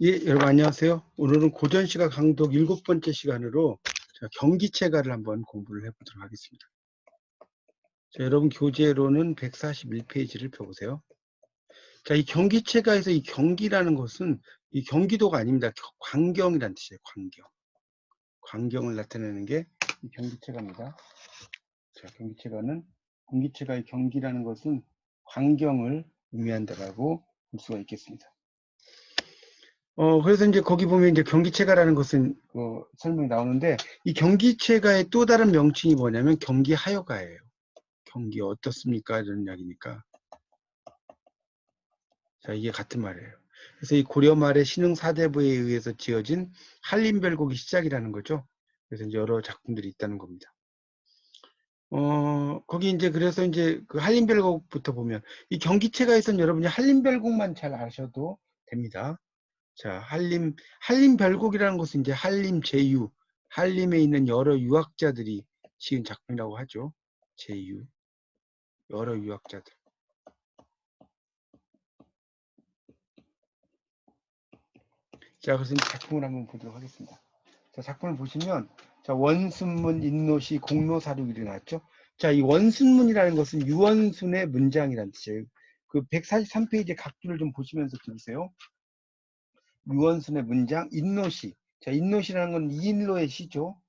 예, 여러분 안녕하세요. 오늘은 고전시가 강독 7번째 시간으로 경기체가를 한번 공부를 해보도록 하겠습니다. 자, 여러분 교재로는 141페이지를 펴보세요. 자, 이 경기체가에서 이 경기라는 것은 이 경기도가 아닙니다. 광경이라는 뜻이에요. 광경. 광경을 나타내는 게 이 경기체가입니다. 자, 경기체가의 경기라는 것은 광경을 의미한다라고 볼 수가 있겠습니다. 그래서 이제 거기 보면 이제 경기체가라는 것은 설명이 나오는데, 이 경기체가의 또 다른 명칭이 뭐냐면 경기하여가예요. 경기 어떻습니까? 이런 이야기니까. 자, 이게 같은 말이에요. 그래서 이 고려 말의 신흥 사대부에 의해서 지어진 한림별곡이 시작이라는 거죠. 그래서 이제 여러 작품들이 있다는 겁니다. 거기 이제 그래서 이제 그 한림별곡부터 보면 이 경기체가에서는 여러분이 한림별곡만 잘 아셔도 됩니다. 자, 한림별곡이라는 것은 이제 한림 제유, 한림에 있는 여러 유학자들이 지은 작품이라고 하죠. 제유, 여러 유학자들. 자, 그래서 작품을 한번 보도록 하겠습니다. 자, 작품을 보시면, 자, 원순문, 인노시, 공로사륙이 나왔죠. 자, 이 원순문이라는 것은 유원순의 문장이라는 뜻이에요. 그 143페이지 각주를 좀 보시면서 들으세요. 유원순의 문장, 인노시. 자, 인노시라는 건 이인로의 시죠.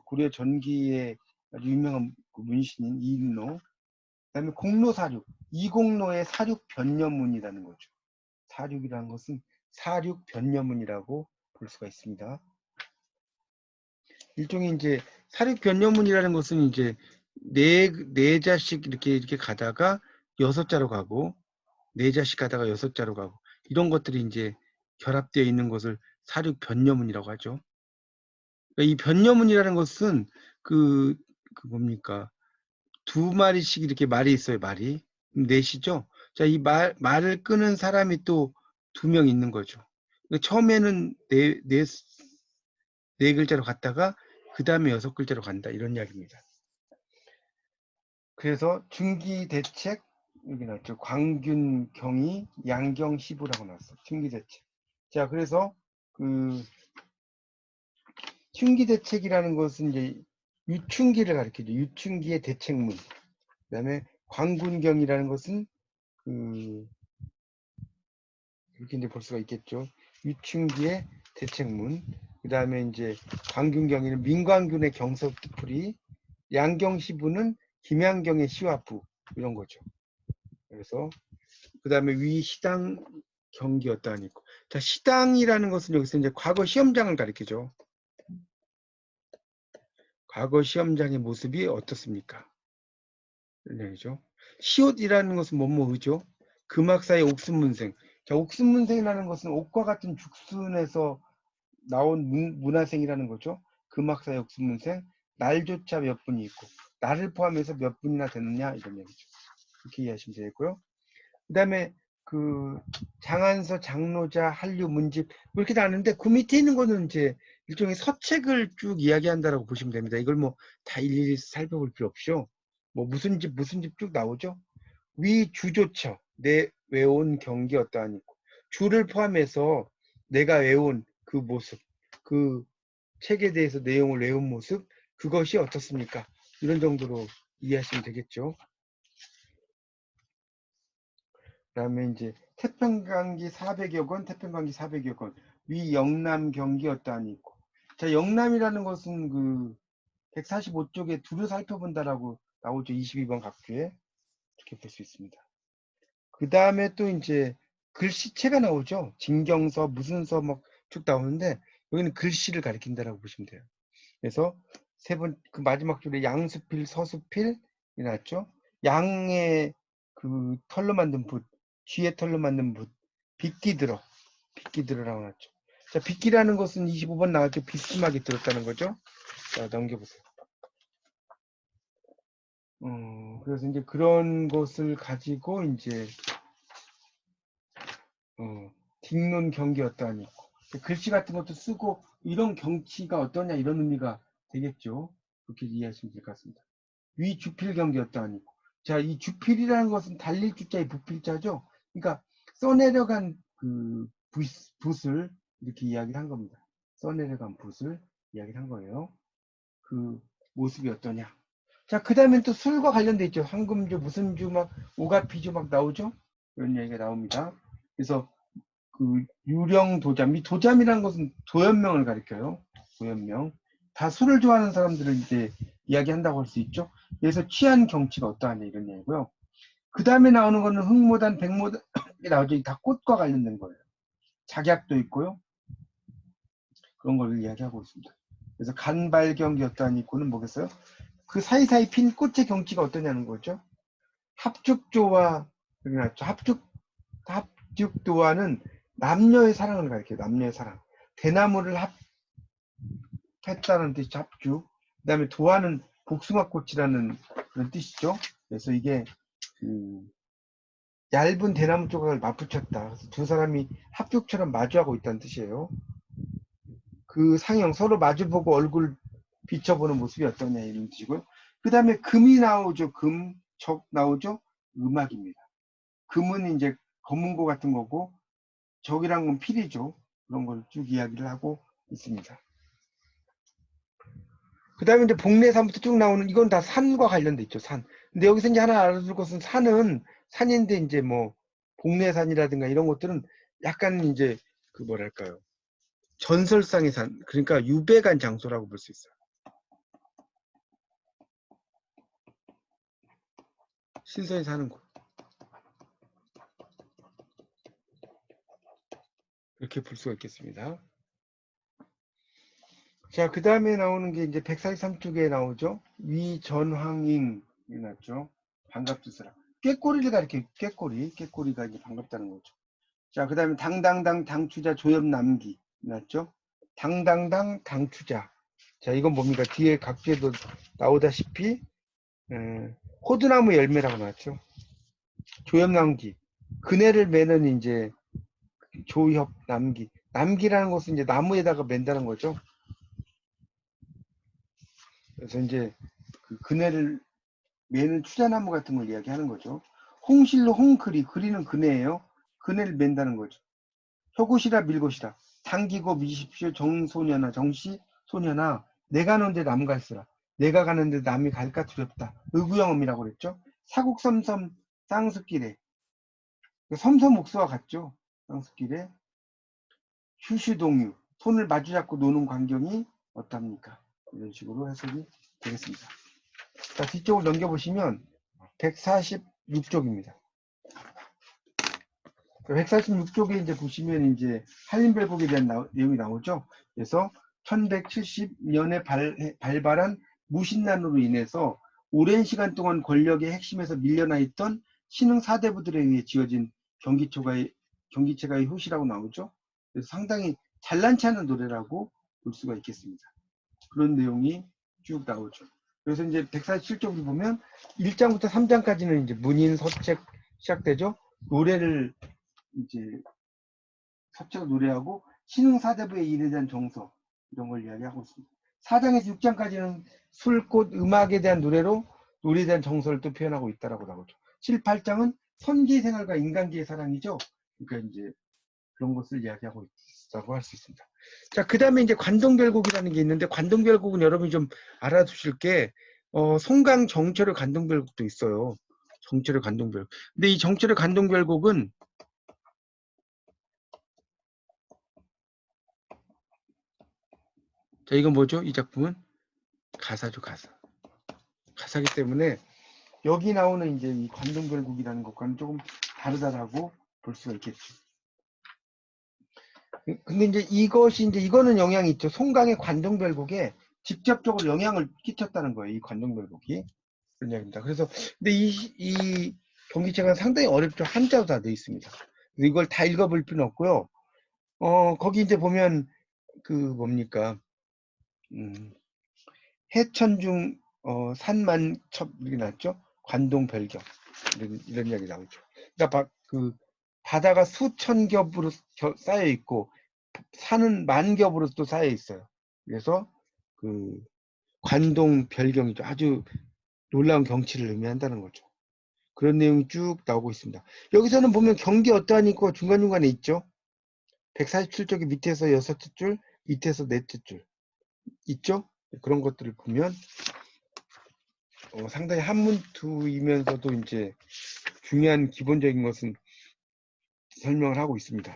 고려 전기의 아주 유명한 문신인 이인로. 그다음에 공로사륙, 이공로의 사륙 변녀문이라는 거죠. 사륙이라는 것은 사륙 변녀문이라고 볼 수가 있습니다. 일종의 이제 사륙 변녀문이라는 것은 이제 네 자씩 이렇게 가다가 6자로 가고, 4자씩 가다가 6자로 가고, 이런 것들이 이제 결합되어 있는 것을 사륙 변녀문이라고 하죠. 이 변녀문이라는 것은 뭡니까? 2마리씩 이렇게 말이 있어요, 말이. 넷이죠? 자, 이 말을 끄는 사람이 또 2명 있는 거죠. 그러니까 처음에는 네 글자로 갔다가, 그 다음에 6글자로 간다. 이런 이야기입니다. 그래서 중기대책, 여기 나왔죠. 광균, 경이, 양경, 시부라고 나왔어. 중기대책. 자, 그래서 춘기대책이라는 것은 이제 유춘기를 가리키죠. 유춘기의 대책문. 그 다음에 광군경이라는 것은 이렇게 이제 볼 수가 있겠죠. 유춘기의 대책문. 그 다음에 이제 광군경이는 민광균의 경서풀이, 양경시부는 김양경의 시화부, 이런 거죠. 그래서 그 다음에 위 시당 경기였다 하니까. 자, 시당이라는 것은 여기서 이제 과거 시험장을 가리키죠. 과거 시험장의 모습이 어떻습니까? 이런 얘기죠. 시옷이라는 것은 뭐뭐의죠? 금학사의 옥순문생. 자, 옥순문생이라는 것은 옥과 같은 죽순에서 나온 문화생이라는 거죠. 금학사의 옥순문생. 날조차 몇 분이 있고, 날을 포함해서 몇 분이나 되느냐, 이런 얘기죠. 그렇게 이해하시면 되겠고요. 그 다음에 장안서, 장로자, 한류, 문집, 뭐 이렇게 나왔는데, 그 밑에 있는 거는 이제 일종의 서책을 쭉 이야기한다라고 보시면 됩니다. 이걸 뭐 다 일일이 살펴볼 필요 없죠. 뭐 무슨 집 쭉 나오죠. 위 주조처, 내 외운 경기 어떠하니, 주를 포함해서 내가 외운 그 모습, 그 책에 대해서 내용을 외운 모습, 그것이 어떻습니까? 이런 정도로 이해하시면 되겠죠. 그다음에 이제 태평강기 400여 권, 태평강기 400여 권, 위 영남 경기 어떠하니 있고. 자, 영남이라는 것은 145쪽에 두루 살펴본다라고 나오죠. 22번 각주에. 이렇게 볼 수 있습니다. 그 다음에 또 이제 글씨체가 나오죠. 진경서, 무슨 서 막 쭉 나오는데, 여기는 글씨를 가리킨다라고 보시면 돼요. 그래서 그 마지막 줄에 양수필, 서수필이 나왔죠. 양의 털로 만든 붓, 쥐의 털로 만든 붓, 빗기들어라고 나왔죠. 자, 빗기라는 것은 25번 나왔죠. 비스막이 들었다는 거죠. 자, 넘겨보세요. 그래서 이제 그런 것을 가지고 이제 딩론 경기 어떠하니, 글씨 같은 것도 쓰고 이런 경치가 어떠냐, 이런 의미가 되겠죠. 그렇게 이해하시면 될 것 같습니다. 위 주필 경기 어떠하니. 자, 이 주필이라는 것은 달릴 주자의 부필자죠. 그러니까 써내려간 붓을 이렇게 이야기를 한 겁니다. 써내려간 붓을 이야기를 한 거예요. 그 모습이 어떠냐. 자, 그 다음엔 또 술과 관련돼 있죠. 황금주, 무슨 주, 막, 오가피주 막 나오죠? 이런 얘기가 나옵니다. 그래서 그 유령 도잠, 이 도잠이라는 것은 도연명을 가리켜요. 도연명. 다 술을 좋아하는 사람들을 이제 이야기한다고 할 수 있죠. 그래서 취한 경치가 어떠하냐 이런 얘기고요. 그 다음에 나오는 거는 흑모단, 백모단이 나오죠. 다 꽃과 관련된 거예요. 작약도 있고요. 그런 걸 이야기하고 있습니다. 그래서 간발경기 어떠하니 있고는 뭐겠어요? 그 사이사이 핀 꽃의 경치가 어떠냐는 거죠. 합죽조와, 합죽도와는 남녀의 사랑을 가리켜요. 남녀의 사랑. 대나무를 합했다는 뜻이 합죽. 그 다음에 도화는 복숭아꽃이라는 그런 뜻이죠. 그래서 이게 얇은 대나무 조각을 맞붙였다. 그래서 두 사람이 합죽처럼 마주하고 있다는 뜻이에요. 그 상형, 서로 마주보고 얼굴 비춰보는 모습이 어떠냐 이런 뜻이고요. 그 다음에 금이 나오죠. 금, 적 나오죠. 음악입니다. 금은 이제 검은고 같은 거고 적이란 건 필이죠. 그런 걸 쭉 이야기를 하고 있습니다. 그 다음에 이제 복례산부터 쭉 나오는 이건 다 산과 관련돼 있죠. 산. 근데 여기서 이제 하나 알아둘 것은 산은 산인데 이제 뭐 복례산이라든가 이런 것들은 약간 이제 그 뭐랄까요. 전설상의 산. 그러니까 유배간 장소라고 볼 수 있어요. 신선히 사는 곳. 이렇게 볼 수가 있겠습니다. 자, 그 다음에 나오는 게 이제 143쪽에 나오죠. 위전황잉이 났죠. 반갑드스라. 꾀꼬리를 가리켜, 꾀꼬리가 이제 반갑다는 거죠. 자, 그 다음에 당당당 당추자 조엽남기 났죠. 당당당 당추자. 자, 이건 뭡니까? 뒤에 각주에도 나오다시피 호두나무 열매라고 나왔죠. 조엽남기. 그네를 매는 이제 조협남기. 남기라는 것은 이제 나무에다가 맨다는 거죠. 그래서 이제 그 그네를 매는 추자나무 같은 걸 이야기하는 거죠. 홍실로 홍그리, 그리는 그네예요. 그네를 맨다는 거죠. 혀굿이라 밀곳이라 당기고 미십시오 정소녀나 정시 소녀나 내가 가는데 남 갈쓰라. 내가 가는데 남이 갈까 두렵다. 의구영음이라고 그랬죠. 사국섬섬 쌍수길에 섬섬옥수와 같죠. 쌍수길에 휴슈동유 손을 마주잡고 노는 광경이 어떻습니까? 이런 식으로 해석이 되겠습니다. 자, 뒤쪽을 넘겨보시면 146쪽입니다. 146쪽에 이제 보시면 이제 한림별곡에 대한 내용이 나오죠. 그래서 1170년에 발발한 무신난으로 인해서 오랜 시간 동안 권력의 핵심에서 밀려나 있던 신흥 사대부들에 의해 지어진 경기체가의 효시라고 나오죠. 그래서 상당히 잘난치 않은 노래라고 볼 수가 있겠습니다. 그런 내용이 쭉 나오죠. 그래서 이제 147쪽을 보면 1장부터 3장까지는 이제 문인 서책 시작되죠. 노래를 이제 서책 노래하고 신흥 사대부의 일에 대한 정서 이런 걸 이야기하고 있습니다. 4장에서 6장까지는 술, 꽃, 음악에 대한 노래로 노래에 대한 정서를 또 표현하고 있다라고 나오죠. 7, 8장은 선기의 생활과 인간기의 사랑이죠. 그러니까 이제 그런 것을 이야기하고 있다고 할 수 있습니다. 자, 그 다음에 이제 관동별곡이라는 게 있는데 관동별곡은 여러분이 좀 알아두실 게 송강 정철의 관동별곡도 있어요. 정철의 관동별곡. 근데 이 정철의 관동별곡은 자, 이건 뭐죠? 이 작품은 가사죠, 가사. 가사기 때문에 여기 나오는 이제 이 관동별곡이라는 것과는 조금 다르다라고 볼 수가 있겠죠. 근데 이제 이거는 영향이 있죠. 송강의 관동별곡에 직접적으로 영향을 끼쳤다는 거예요. 이 관동별곡이. 그런 이야기입니다. 그래서, 근데 이 경기체가 상당히 어렵죠. 한자로 다 되어 있습니다. 이걸 다 읽어볼 필요는 없고요. 거기 이제 보면, 뭡니까, 해천중, 산만첩, 이렇게 나왔죠. 관동별경. 이런 이야기 나오죠. 그러니까 바다가 수천 겹으로 쌓여 있고, 산은 만 겹으로 또 쌓여 있어요. 그래서 관동별경이죠. 아주 놀라운 경치를 의미한다는 거죠. 그런 내용이 쭉 나오고 있습니다. 여기서는 보면 경기 어떠하니 있고 중간중간에 있죠. 147쪽이 밑에서 6째 줄, 밑에서 4째 줄 있죠? 그런 것들을 보면 상당히 한문투이면서도 이제 중요한 기본적인 것은 설명을 하고 있습니다.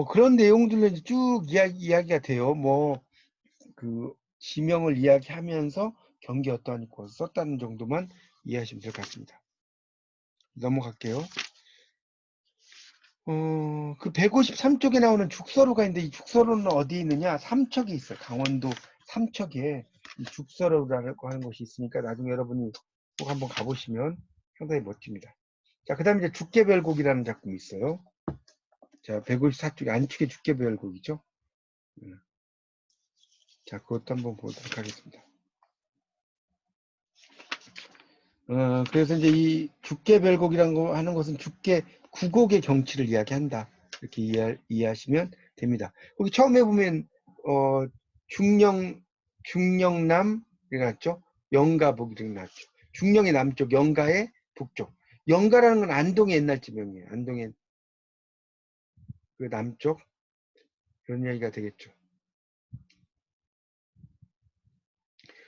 그런 내용들로 이제 쭉 이야기가 돼요. 뭐 그 지명을 이야기하면서 경기 어떠한 거 썼다는 정도만 이해하시면 될 것 같습니다. 넘어갈게요. 그 153쪽에 나오는 죽서로가 있는데 이 죽서로는 어디 있느냐? 삼척에 있어요. 강원도 삼척에 이 죽서로라고 하는 곳이 있으니까 나중에 여러분이 꼭 한번 가보시면 상당히 멋집니다. 자, 그 다음에 이제 죽개별곡이라는 작품이 있어요. 자, 154쪽에 안축의 죽개별곡이죠. 자, 그것도 한번 보도록 하겠습니다. 그래서 이제 이 죽개별곡이라는 거 하는 것은 죽개 구곡의 경치를 이야기한다. 이렇게 이해하시면 됩니다. 거기 처음에 보면 중령남 이렇게 났죠. 영가북 이렇게 났죠. 중령의 남쪽, 영가의 북쪽. 영가라는 건 안동의 옛날 지명이에요. 안동의 그 남쪽 그런 이야기가 되겠죠.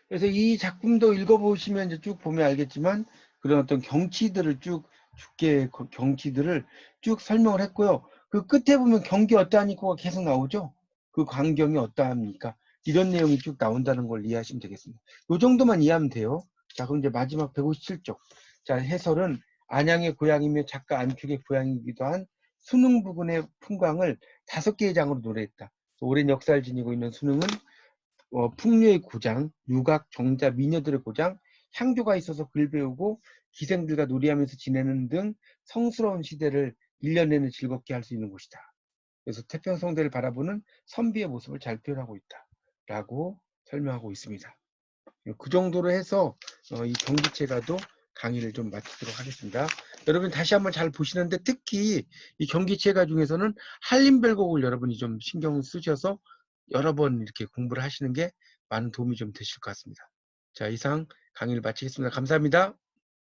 그래서 이 작품도 읽어보시면 이제 쭉 보면 알겠지만 그런 어떤 경치들을 쭉 죽게 경치들을 쭉 설명을 했고요. 그 끝에 보면 경기 어떠하니까 계속 나오죠. 그 광경이 어떠합니까? 이런 내용이 쭉 나온다는 걸 이해하시면 되겠습니다. 이 정도만 이해하면 돼요. 자, 그럼 이제 마지막 157쪽. 자, 해설은 안양의 고향이며 작가 안축의 고향이기도 한 수능 부근의 풍광을 5개의 장으로 노래했다. 오랜 역사를 지니고 있는 수능은 풍류의 고장, 유각, 정자, 미녀들의 고장, 향교가 있어서 글 배우고 기생들과 놀이하면서 지내는 등 성스러운 시대를 1년 내내 즐겁게 할 수 있는 곳이다. 그래서 태평성대를 바라보는 선비의 모습을 잘 표현하고 있다. 라고 설명하고 있습니다. 그 정도로 해서 이 경기체가도 강의를 좀 마치도록 하겠습니다. 여러분 다시 한번 잘 보시는데 특히 이 경기체가 중에서는 한림별곡을 여러분이 좀 신경 쓰셔서 여러 번 이렇게 공부를 하시는 게 많은 도움이 좀 되실 것 같습니다. 자, 이상 강의를 마치겠습니다. 감사합니다.